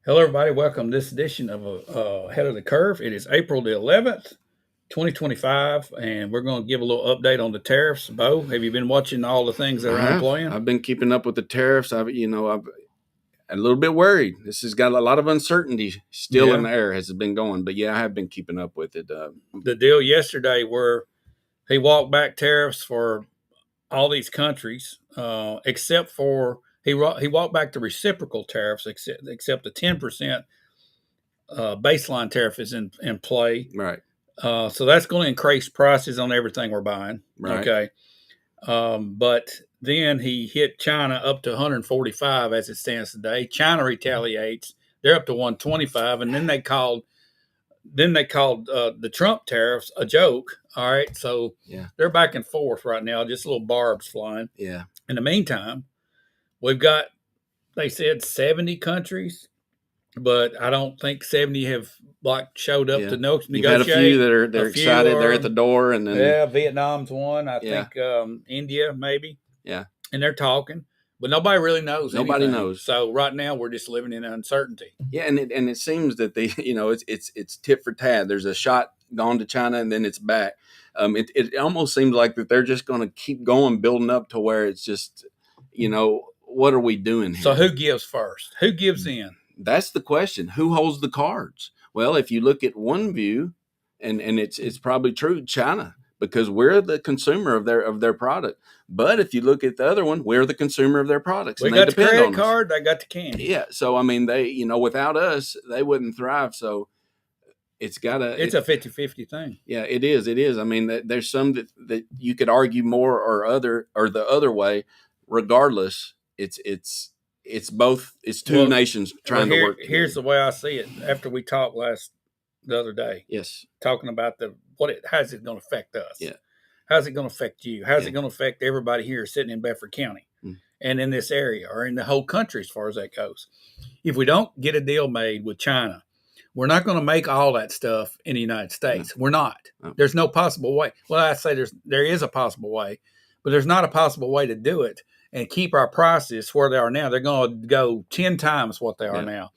Hello, everybody. Welcome to this edition of Ahead of the Curve. It is April the 11th, 2025, and we're going to give a little update on the tariffs. Bo, have you been watching all the things that I are on have. playing? I've been keeping up with the tariffs. I'm a little bit worried. This has got a lot of uncertainty still in Yeah. the air as it's been going. But yeah, I have been keeping up with it. The deal yesterday where he walked back tariffs for all these countries, except for he walked back the reciprocal tariffs, except the 10% baseline tariff is in play. Right. So that's going to increase prices on everything we're buying. Right. Okay. But then he hit China up to 145 as it stands today. China retaliates; they're up to 125, and then they called the Trump tariffs a joke. All right, so Yeah. they're back and forth right now, just little barbs flying. Yeah. In the meantime, we've got they said 70 countries, but I don't think 70 have showed up Yeah. to You've had a few negotiate. that are A they're few excited. They're are at the door, and then Yeah, Vietnam's one. I yeah, think India maybe. yeah. And they're talking, but nobody really knows Nobody anything. knows. So right now we're just living in uncertainty. Yeah, and it seems that they it's tit for tat. There's a shot gone to China, and then it's back. It almost seems like that they're just going to keep going, building up to where it's just what are we doing So here? who gives first? Who gives in? That's the question. Who holds the cards? Well, if you look at one view, and it's probably true, China, because we're the consumer of their product. But if you look at the other one, we're the consumer of their products, We and they got the depend credit on us. card, they got the candy. Yeah. So I mean, they without us, they wouldn't thrive. So it's gotta. It's a 50-50 thing. Yeah, it is. It is. I mean, there's some that you could argue more or the other way. Regardless, it's both. It's two nations trying to work together. Here's the way I see it. After we talked the other day, Yes. talking about how's it going to affect us? Yeah. How's it going to affect you? How's Yeah. it going to affect everybody here sitting in Bedford County Mm. and in this area or in the whole country as far as that goes? If we don't get a deal made with China, we're not going to make all that stuff in the United States. No. We're not. No. There's no possible way. Well, I say there is a possible way, but there's not a possible way to do it and keep our prices where they are now. They're going to go 10 times what they are now.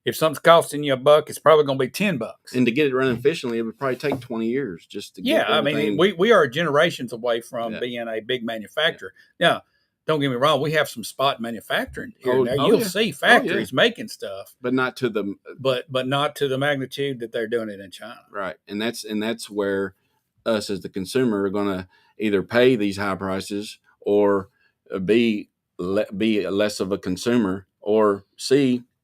If something's costing you $1, it's probably going to be $10. And to get it running efficiently, it would probably take 20 years just to get everything. I mean, we are generations away from being a big manufacturer. Now, don't get me wrong, we have some spot manufacturing here. Now you'll see factories making stuff, but not to the but not to the magnitude that they're doing it in China. Right. And that's where us as the consumer are going to either pay these high prices or be less of a consumer, or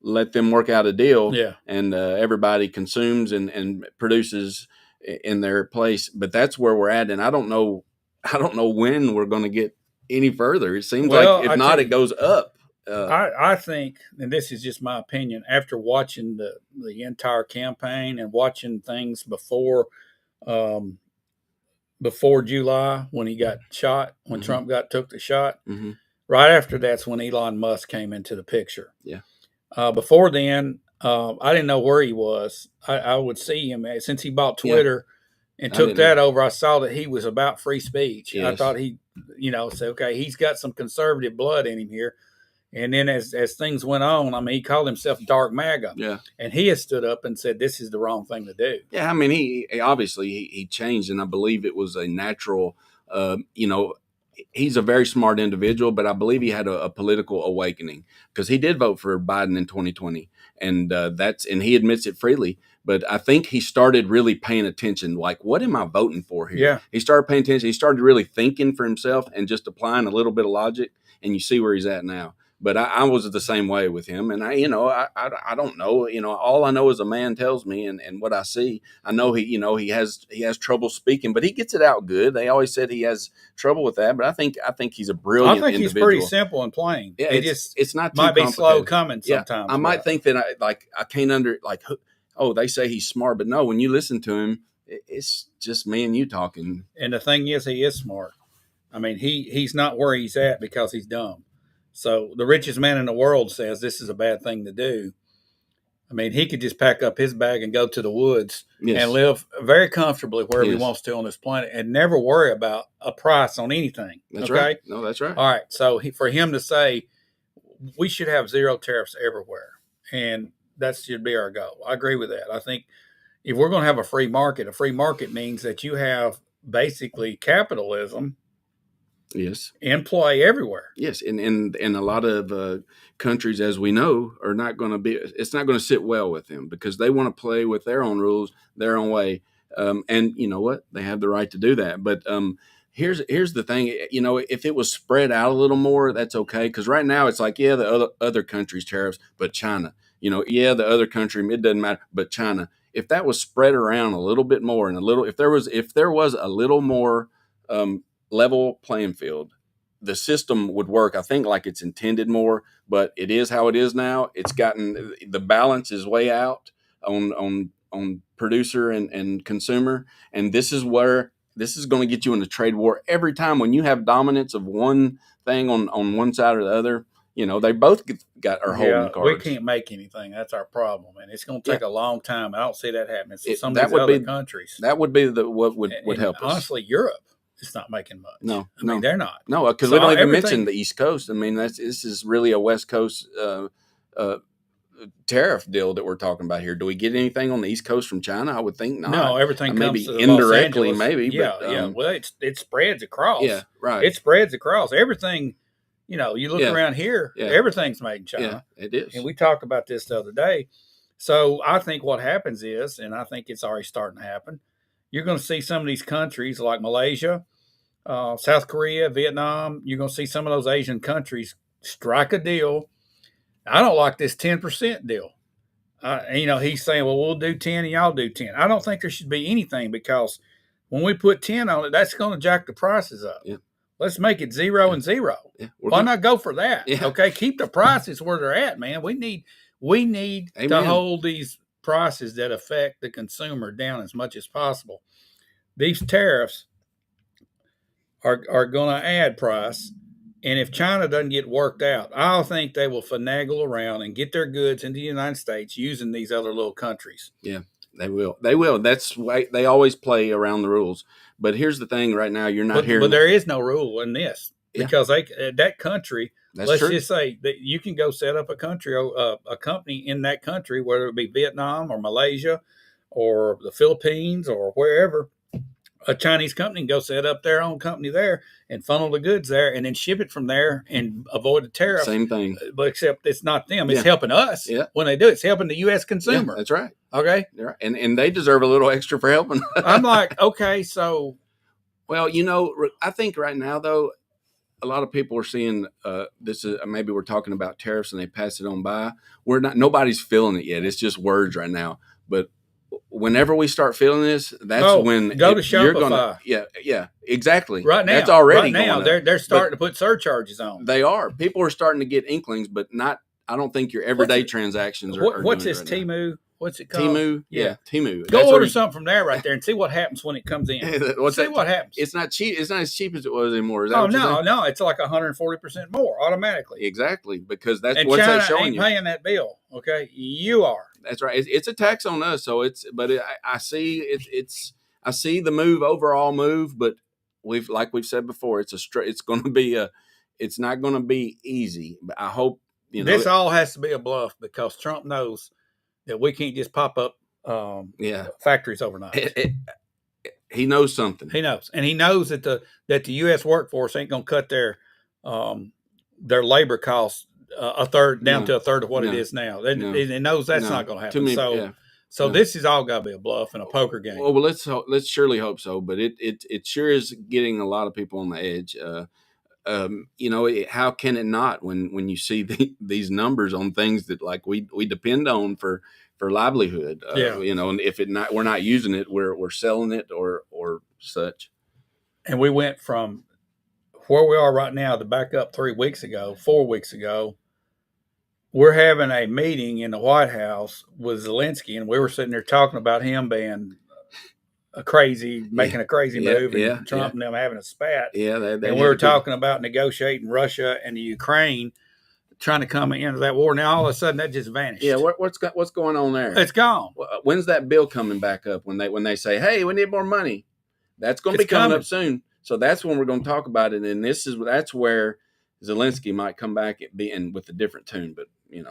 let them work out a deal. Yeah. And everybody consumes and produces in their place. But that's where we're at, and I don't know when we're going to get any further. It seems like if not, it goes up. I think, and this is just my opinion, after watching the entire campaign and watching things before July when he got shot, when Trump took the shot, right after that's when Elon Musk came into the picture. Yeah. Before then, I didn't know where he was. I would see him since he bought Twitter and took that over. I saw that he was about free speech. Yes. I thought he, said, okay, he's got some conservative blood in him here. And then as things went on, I mean, he called himself Dark MAGA. Yeah. And he has stood up and said, this is the wrong thing to do. Yeah. I mean, he obviously he changed, and I believe it was a natural, he's a very smart individual, but I believe he had a political awakening because he did vote for Biden in 2020. And and he admits it freely. But I think he started really paying attention. Like, what am I voting for here? Yeah. He started paying attention. He started really thinking for himself and just applying a little bit of logic. And you see where he's at now. But I was the same way with him. And I don't know. All I know is a man tells me, and what I see. I know he has trouble speaking, but he gets it out good. They always said he has trouble with that, but I think he's a brilliant individual. He's pretty simple and plain. Yeah, it's not too might be slow coming sometimes. Yeah, I might think that I can't they say he's smart, but no, when you listen to him, it's just me and you talking. And the thing is, he is smart. I mean, he's not where he's at because he's dumb. So the richest man in the world says this is a bad thing to do. I mean, he could just pack up his bag and go to the woods and live very comfortably wherever he wants to on this planet and never worry about a price on anything. That's right. No, that's right. All right. So for him to say we should have zero tariffs everywhere, and that should be our goal. I agree with that. I think if we're going to have a free market means that you have basically capitalism Yes. in play everywhere. Yes, and a lot of countries, as we know, are not going to be. It's not going to sit well with them because they want to play with their own rules, their own way. And you know what? They have the right to do that. But here's the thing. You know, if it was spread out a little more, that's okay. Because right now it's like, yeah, the other countries tariffs, but China. You know, yeah, the other country, it doesn't matter, but China. If that was spread around a little bit more and a little, if there was a little more level playing field, the system would work, I think, like it's intended more, but it is how it is now. It's gotten, the balance is way out on producer and consumer. And this is going to get you in a trade war every time. When you have dominance of one thing on one side or the other, you know, they both are holding cards. We can't make anything. That's our problem. And it's going to take a long time. I don't see that happening. So some of that these would other be countries. That would be what would help us. Honestly, Europe is not making much. No, I mean, they're not. No, because we don't even mention the East Coast. I mean, this is really a West Coast tariff deal that we're talking about here. Do we get anything on the East Coast from China? I would think not. No, everything maybe comes to indirectly, Los Angeles. maybe. Yeah, but, Well, it spreads across. Yeah, right. It spreads across everything. You know, you look around here, everything's made in China. Yeah, it is. And we talked about this the other day. So I think what happens is, and I think it's already starting to happen, you're going to see some of these countries like Malaysia, South Korea, Vietnam, you're going to see some of those Asian countries strike a deal. I don't like this 10% deal. You know, he's saying, well, we'll do 10 and y'all do 10. I don't think there should be anything because when we put 10 on it, that's going to jack the prices up. Yeah. Let's make it 0 and 0. Yeah, why not go for that? Yeah. Okay, keep the prices where they're at, man. We need to hold these prices that affect the consumer down as much as possible. These tariffs are going to add price, and if China doesn't get worked out, I think they will finagle around and get their goods into the United States using these other little countries. Yeah. They will. They will. That's why they always play around the rules. But here's the thing: right now, you're not hearing. But there is no rule in this because that country. Let's just say that you can go set up a company in that country, whether it be Vietnam or Malaysia, or the Philippines or wherever. A Chinese company can go set up their own company there and funnel the goods there, and then ship it from there and avoid the tariff. Same thing, but except it's not them; it's helping us. Yeah. When they do, it's helping the U.S. consumer. Yeah, that's right. Okay, right. And they deserve a little extra for helping. I'm like, okay, so. Well, you know, I think right now though, a lot of people are seeing this is maybe we're talking about tariffs and they pass it on by. Nobody's feeling it yet. It's just words right now, but. Whenever we start feeling this, that's when go to Shopify. Yeah, exactly. Right now, that's already right now. They're starting to put surcharges on. They are. People are starting to get inklings, but not. I don't think your everyday transactions are. What's this Temu? Now. What's it called? Temu. Yeah, Temu. Go order something from there right there and see what happens when it comes in. What happens. It's not cheap. It's not as cheap as it was anymore. Is that no. It's like 140% more automatically. Exactly, because that's and what's China that showing ain't you. Paying that bill. Okay, you are. That's right. It's a tax on us. So I see I see the overall move, but we've said before, it's going to be it's not going to be easy. But I hope this all has to be a bluff because Trump knows that we can't just pop up factories overnight. He knows something. He knows, and he knows that the U.S. workforce ain't going to cut their labor costs a third down to a third of what it is now. They knows that's not going to happen. So this is all got to be a bluff and a poker game. Well, let's surely hope so. But it sure is getting a lot of people on the edge. How can it not when you see these numbers on things that like we depend on for livelihood? And if we're not using it, we're selling it or such. And we went from where we are right now to back up 4 weeks ago. We're having a meeting in the White House with Zelensky, and we were sitting there talking about him being making a crazy move, and Trump and them having a spat. Yeah, and we were talking about negotiating Russia and the Ukraine trying to come into that war. Now all of a sudden that just vanished. Yeah, what's going on there? It's gone. When's that bill coming back up? When they say, "Hey, we need more money," that's going to be coming up soon. So that's when we're going to talk about it, and that's where Zelensky might come back and with a different tune. But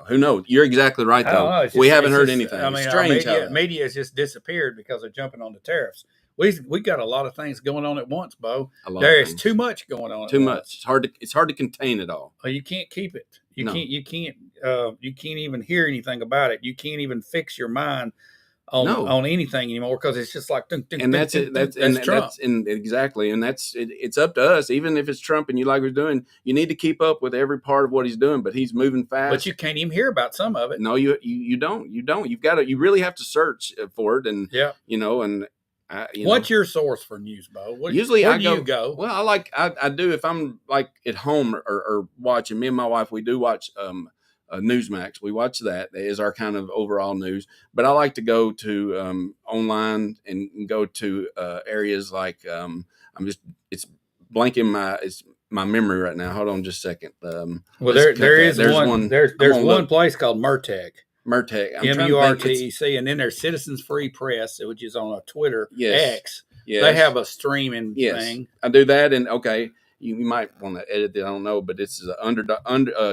who knows? You're exactly right, I don't though. know. We haven't heard anything. I mean, It's our strange how media has just disappeared because of jumping on the tariffs. We got a lot of things going on at once, Bo. There is too much going on. Too much. It's hard to contain it all. Well, you can't keep it. You can't even hear anything about it. You can't even fix your mind on anything anymore because it's just like that's it. That's Trump. Exactly. And it's up to us. Even if it's Trump and you like what he's doing, you need to keep up with every part of what he's doing. But he's moving fast. But you can't even hear about some of it. No, you don't. You really have to search for it. And what's your source for news, Bo? Usually where do you go? Well, I do if I'm like at home or watching. Me and my wife, we do watch Newsmax. We watch that as our kind of overall news. But I like to go to online and go to areas like it's blanking my memory right now. Hold on just a second. There's one place called Murtec. Murtec. Murtec, and then there's Citizens Free Press, which is on a Twitter X. Yes. They have a streaming thing. I do that, and you might want to edit it. I don't know, but it's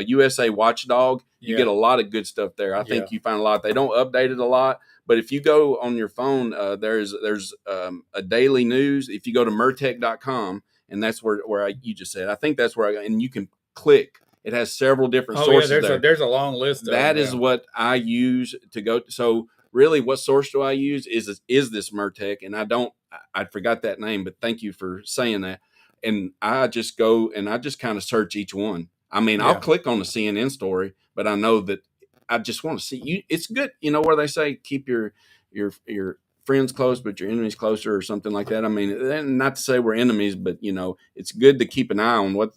USA Watchdog. You get a lot of good stuff there. I think you find a lot. They don't update it a lot, but if you go on your phone, there's a daily news. If you go to Murtec.com, and that's where you just said. I think that's where and you can click. It has several different sources there. There's a long list of that. Is what I use to go. So really, what source do I use? Is this Murtec? And I forgot that name, but thank you for saying that. And I just go and I just kind of search each one. I mean, I'll click on the CNN story, but I know that I just want to see you. It's good, where they say keep your friends close, but your enemies closer, or something like that. I mean, not to say we're enemies, but it's good to keep an eye on what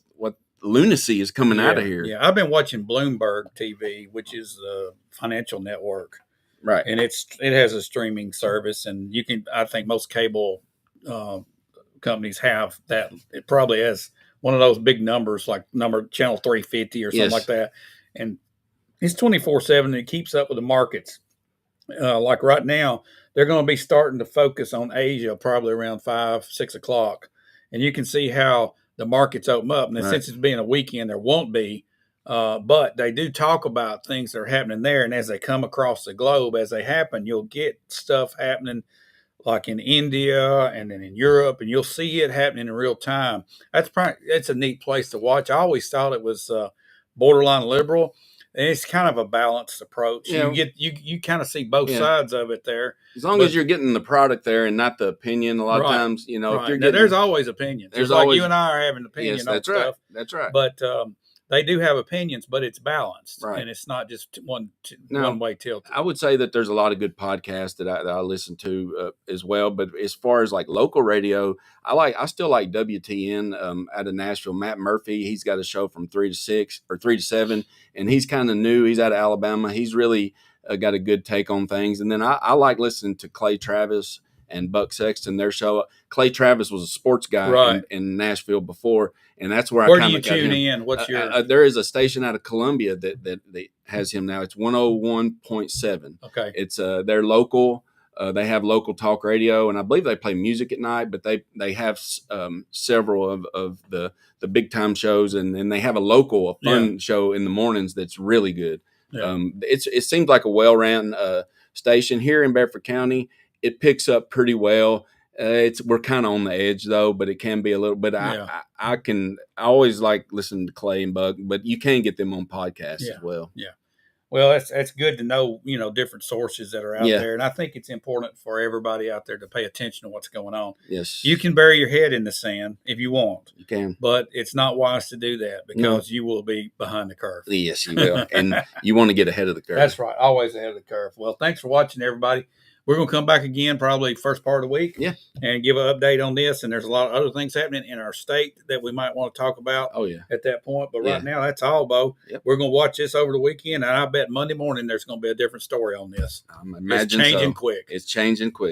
lunacy is coming out of here. Yeah, I've been watching Bloomberg TV, which is a financial network, right? And it has a streaming service, and you can. I think most cable companies have that. It probably has one of those big numbers, like channel 350 or something like that, and it's 24/7. It keeps up with the markets. Like right now, they're going to be starting to focus on Asia probably around 5-6 o'clock, and you can see how the markets open up. And since it's being a weekend, there won't be, but they do talk about things that are happening there. And as they come across the globe, as they happen, you'll get stuff happening like in India and then in Europe, and you'll see it happening in real time. It's a neat place to watch. I always thought it was borderline liberal. And it's kind of a balanced approach. You kind of see both sides of it there. As long as you're getting the product there and not the opinion. A lot of times, if you're getting, there's always opinions. There's always, like you and I are having opinions on stuff. That's right. But they do have opinions, but it's balanced, and it's not just one way tilted. I would say that there's a lot of good podcasts that I listen to as well. But as far as like local radio, I still like WTN out of Nashville. Matt Murphy, he's got a show from 3 to 6 or 3 to 7, and he's kind of new. He's out of Alabama. He's really got a good take on things. And then I like listening to Clay Travis and Buck Sexton, their show. Clay Travis was a sports guy in Nashville before, and that's where I kind of tune in. What's your? There is a station out of Columbia that has him now. It's 101.7. Okay, it's they're local. They have local talk radio, and I believe they play music at night. But they have several of the big time shows, and they have a fun show in the mornings that's really good. Yeah. It seems like a well ran station here in Bedford County. It picks up pretty well. We're kind of on the edge though, but it can be a little bit. I always like listening to Clay and Buck, but you can get them on podcasts as well. Yeah. Well, that's good to know, different sources that are out there. And I think it's important for everybody out there to pay attention to what's going on. Yes. You can bury your head in the sand if you want. You can. But it's not wise to do that because you will be behind the curve. Yes, you will. And you want to get ahead of the curve. That's right. Always ahead of the curve. Well, thanks for watching, everybody. We're going to come back again probably first part of the week and give an update on this. And there's a lot of other things happening in our state that we might want to talk about at that point. But right now, that's all, Bo. Yep. We're going to watch this over the weekend. And I bet Monday morning there's going to be a different story on this. It's changing quick. It's changing quick.